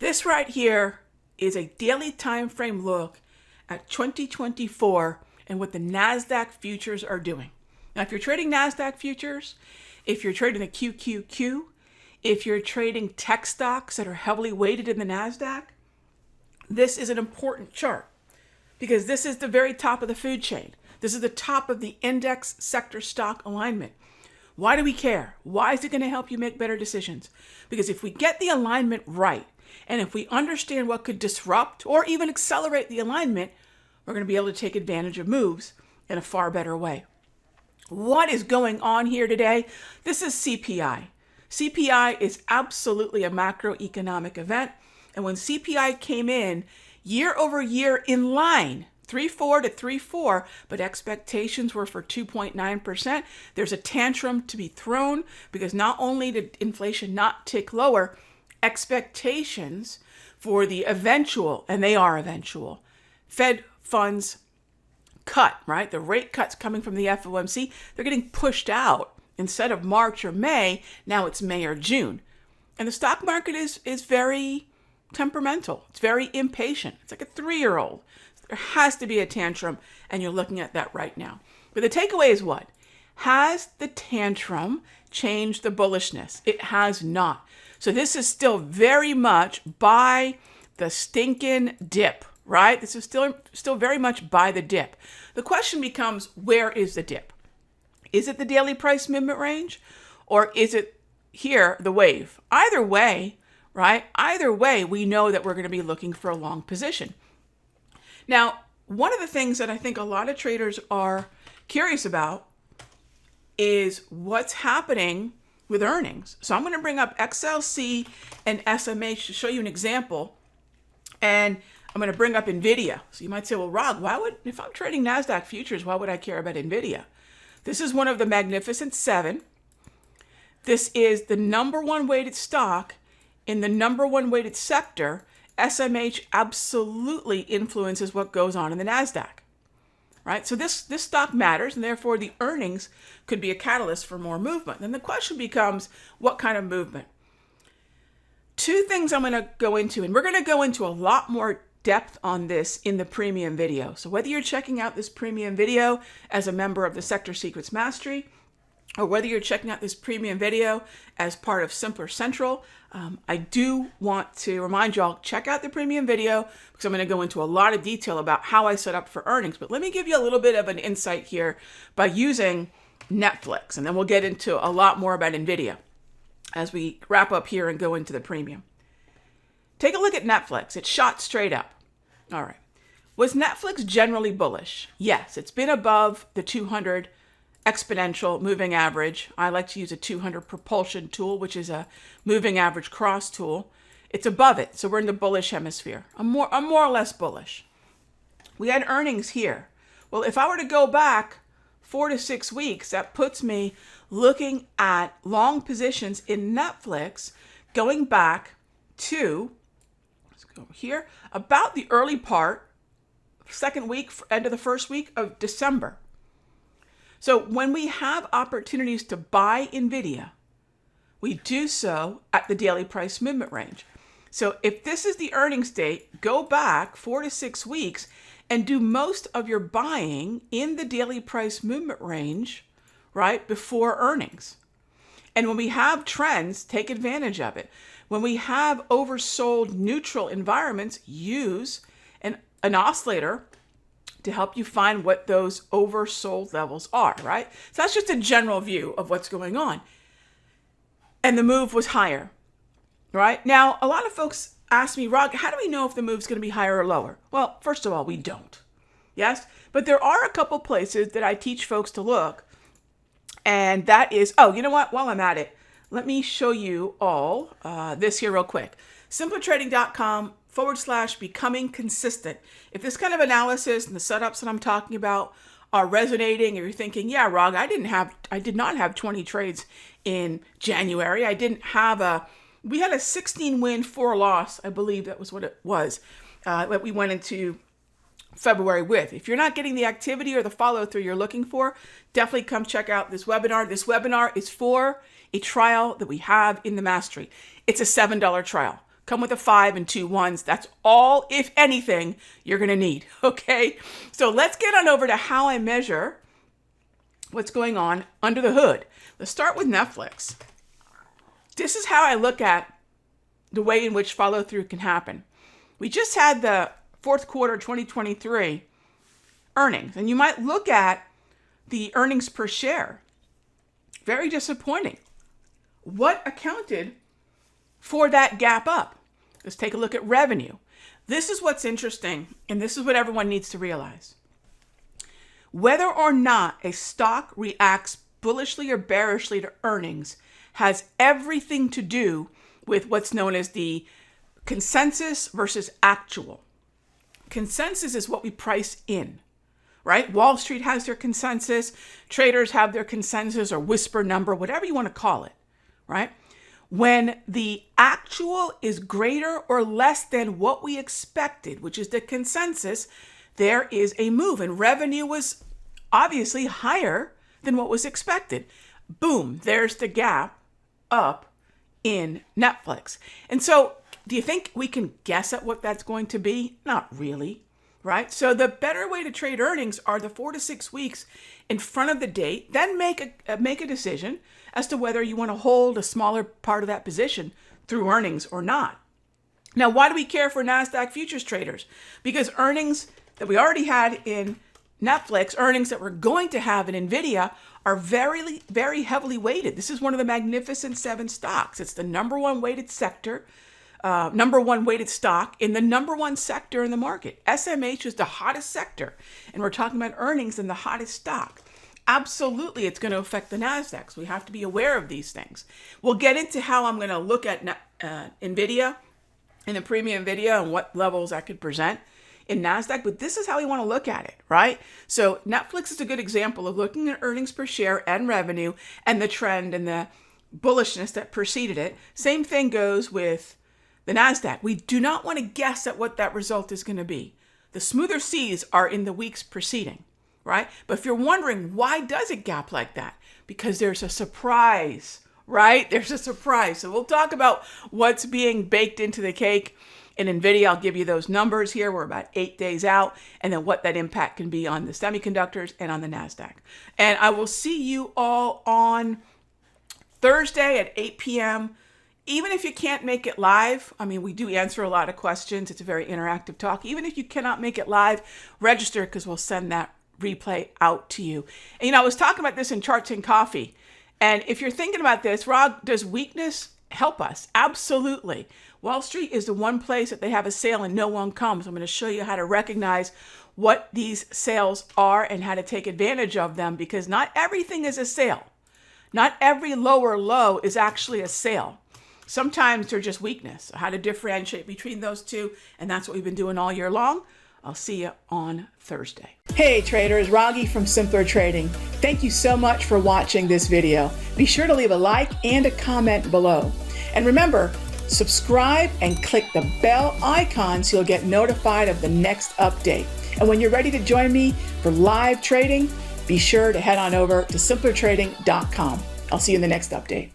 This right here is a daily time frame look at 2024 and what the NASDAQ futures are doing. Now, if you're trading NASDAQ futures, if you're trading the QQQ, if you're trading tech stocks that are heavily weighted in the NASDAQ, this is an important chart because this is the very top of the food chain. This is the top of the index sector stock alignment. Why do we care? Why is it going to help you make better decisions? Because if we get the alignment right, and if we understand what could disrupt or even accelerate the alignment, we're going to be able to take advantage of moves in a far better way. What is going on here today? This is CPI. CPI is absolutely a macroeconomic event. And when CPI came in year over year in line, 3.4 to 3.4, but expectations were for 2.9%. There's a tantrum to be thrown because not only did inflation not tick lower, expectations for the eventual, and they are eventual, Fed funds cut, right? The rate cuts coming from the FOMC, they're getting pushed out. Instead of March or May, now it's May or June. And the stock market is very temperamental. It's very impatient. It's like a 3-year-old. There has to be a tantrum, and you're looking at that right now. But the takeaway is what? Has the tantrum changed the bullishness? It has not. So this is still very much by the stinking dip, right? This is still very much by the dip. The question becomes, where is the dip? Is it the daily price movement range, or is it here, the wave? Either way, right? Either way, we know that we're going to be looking for a long position. Now, one of the things that I think a lot of traders are curious about is what's happening with earnings. So I'm going to bring up XLC and SMH to show you an example. And I'm going to bring up NVIDIA. So you might say, well, Rog, if I'm trading NASDAQ futures, why would I care about NVIDIA? This is one of the Magnificent Seven. This is the number one weighted stock in the number one weighted sector. SMH absolutely influences what goes on in the NASDAQ, right? So this stock matters, and therefore the earnings could be a catalyst for more movement. Then the question becomes, what kind of movement? Two things I'm going to go into, and we're going to go into a lot more depth on this in the premium video. So whether you're checking out this premium video as a member of the Sector Secrets Mastery, or whether you're checking out this premium video as part of Simpler Central, I do want to remind y'all, check out the premium video because I'm going to go into a lot of detail about how I set up for earnings. But let me give you a little bit of an insight here by using Netflix, and then we'll get into a lot more about NVIDIA as we wrap up here and go into the premium. Take a look at Netflix. It shot straight up. All right. Was Netflix generally bullish? Yes, it's been above the 200 exponential moving average. I like to use a 200 propulsion tool, which is a moving average cross tool. It's above it, so we're in the bullish hemisphere. I'm more or less bullish. We had earnings here. Well, if I were to go back 4 to 6 weeks, that puts me looking at long positions in Netflix going back to, let's go here, about the early part, second week, end of the first week of December. So when we have opportunities to buy NVIDIA, we do so at the daily price movement range. So if this is the earnings date, go back 4 to 6 weeks and do most of your buying in the daily price movement range, right, before earnings. And when we have trends, take advantage of it. When we have oversold neutral environments, use an oscillator to help you find what those oversold levels are, right? So that's just a general view of what's going on. And the move was higher, right? Now, a lot of folks ask me, Rog, how do we know if the move's going to be higher or lower? Well, first of all, we don't. Yes? But there are a couple places that I teach folks to look. And that is, oh, you know what? While I'm at it, let me show you all this here real quick. simplertrading.com/becoming consistent. If this kind of analysis and the setups that I'm talking about are resonating, or you're thinking, yeah, Rog, I did not have 20 trades in January. We had a 16 win, 4 loss. I believe that was what it was that we went into February with. If you're not getting the activity or the follow through you're looking for, definitely come check out this webinar. This webinar is for a trial that we have in the mastery. It's a $7 trial. come with a 5 and 2 1s. That's all, if anything, you're going to need. Okay. So let's get on over to how I measure what's going on under the hood. Let's start with Netflix. This is how I look at the way in which follow through can happen. We just had the fourth quarter 2023 earnings, and you might look at the earnings per share. Very disappointing. What accounted for that gap up? Let's take a look at revenue. This is what's interesting, and this is what everyone needs to realize. Whether or not a stock reacts bullishly or bearishly to earnings has everything to do with what's known as the consensus versus actual. Consensus is what we price in, right? Wall Street has their consensus, traders have their consensus or whisper number, whatever you want to call it, right? When the actual is greater or less than what we expected, which is the consensus, there is a move, and revenue was obviously higher than what was expected. Boom, there's the gap up in Netflix. And so do you think we can guess at what that's going to be? Not really, right? So the better way to trade earnings are the 4 to 6 weeks in front of the date, then make a decision as to whether you want to hold a smaller part of that position through earnings or not. Now, why do we care for NASDAQ futures traders? Because earnings that we already had in Netflix, earnings that we're going to have in NVDA are very, very heavily weighted. This is one of the Magnificent Seven stocks. It's the number one weighted sector, number one weighted stock in the number one sector in the market. SMH is the hottest sector, and we're talking about earnings in the hottest stock. Absolutely, it's going to affect the NASDAQ. So we have to be aware of these things. We'll get into how I'm going to look at NVIDIA and the premium NVIDIA and what levels I could present in NASDAQ, but this is how we want to look at it, right? So Netflix is a good example of looking at earnings per share and revenue and the trend and the bullishness that preceded it. Same thing goes with the NASDAQ. We do not want to guess at what that result is going to be. The smoother seas are in the weeks preceding, right? But if you're wondering, why does it gap like that? Because there's a surprise, right? There's a surprise. So we'll talk about what's being baked into the cake. In NVIDIA, I'll give you those numbers here. We're about 8 days out, and then what that impact can be on the semiconductors and on the NASDAQ. And I will see you all on Thursday at 8 p.m. Even if you can't make it live, I mean, we do answer a lot of questions. It's a very interactive talk. Even if you cannot make it live, register because we'll send that replay out to you. And, you know, I was talking about this in Charts and Coffee. And if you're thinking about this, Rog, does weakness help us? Absolutely. Wall Street is the one place that they have a sale and no one comes. I'm going to show you how to recognize what these sales are and how to take advantage of them, because not everything is a sale. Not every lower low is actually a sale. Sometimes they're just weakness. How to differentiate between those two, and that's what we've been doing all year long. I'll see you on Thursday. Hey traders, Raghee from Simpler Trading. Thank you so much for watching this video. Be sure to leave a like and a comment below. And remember, subscribe and click the bell icon so you'll get notified of the next update. And when you're ready to join me for live trading, be sure to head on over to simplertrading.com. I'll see you in the next update.